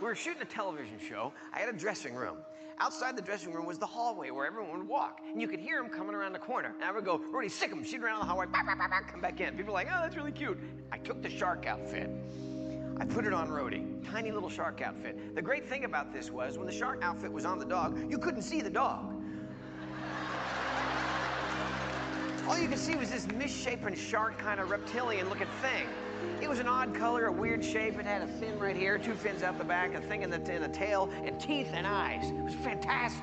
were shooting a television show. I had a dressing room. Outside the dressing room was the hallway where everyone would walk, and you could hear them coming around the corner. And I would go, Rudy, sick 'em. She'd run around the hallway, bah, bah, bah, bah, come back in. People were like, oh, that's really cute. I took the shark outfit. I put it on Rhodey, tiny little shark outfit. The great thing about this was when the shark outfit was on the dog, you couldn't see the dog. All you could see was this misshapen shark kind of reptilian looking thing. It was an odd color, a weird shape. It had a fin right here, 2 fins out the back, a thing in the tail, and teeth and eyes. It was fantastic.